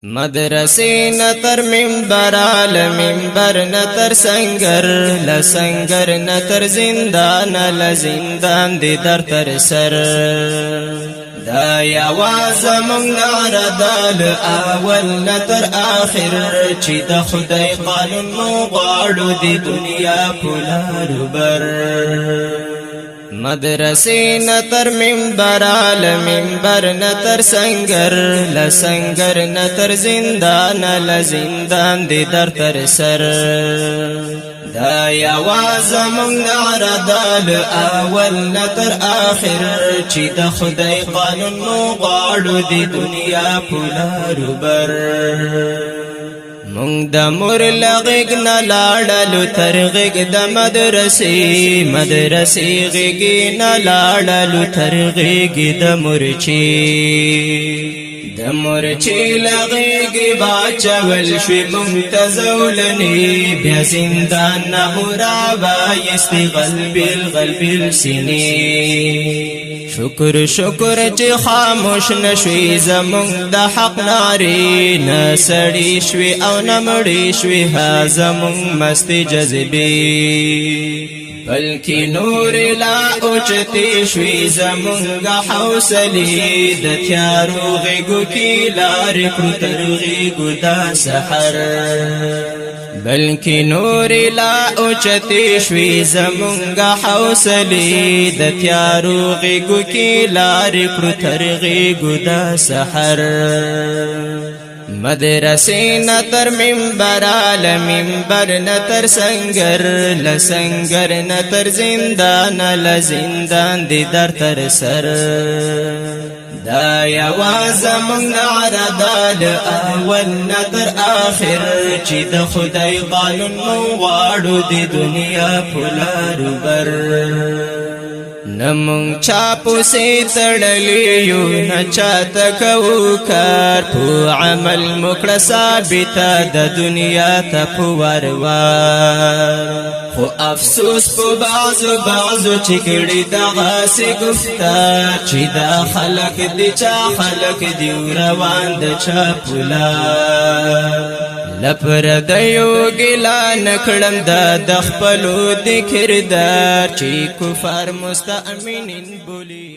مدرسې نتر منبر منبر نتر سنگر لسنگر نتر زندان لزندان دی در تر سر دا یواز من ناردال اول نتر آخر چی دا خدای قانون مو غاړو دی دنیا پولارو بر مدرسې نتر منبر منبر نتر سنگر لسنگر نتر زندان لزندان دی در تر سر دا یواز من ناردال اول نتر آخر چی دا خدای قانون مو غاړو دی دنیا پولارو بر مونږ د مور لغږ نه لاړلو تر غږ د مدرسې غږ نه لاړلو تر غږ د مورچې لغږ باچول شوې مونږ ته زولنې بیا زندان نه رابایستې غلبیل سینې شکر چې خاموش نشوي زمونږ د حق نارې نه سړې شوي او نه مړې شوي ها زمونږ مستې جذبې بلکې نور لا اوچتې شوي زمونږ حوصلې د تیارو غېږو کې لارې کړو تر غېږو دا سحر بلکې نور لا اوچتې شوي زمونږ حوصلې د تیارو غېږو کې لارې کړو تر غېږو دا سحر مدرسې نتر منبر منبر نتر سنگر لسنگر نتر زندان لزندان دی در تر سر دا یواز من ناردال اول نتر آخر چی د خدای قانون مو غاړو دی دنیا پولارو بر نمونږ چا پسې تړلی یو نه چاته کوو کار په عمل مو کړه ثابته د دنیا ته په وار خو افسوس په بعضو چې کړي دغسې گفتار چې دا خلک دی چا خلک دی روان د چا پولار لپردیو ګیلا نکړم د خپلو د کردار چې کفار مستأمنین بولی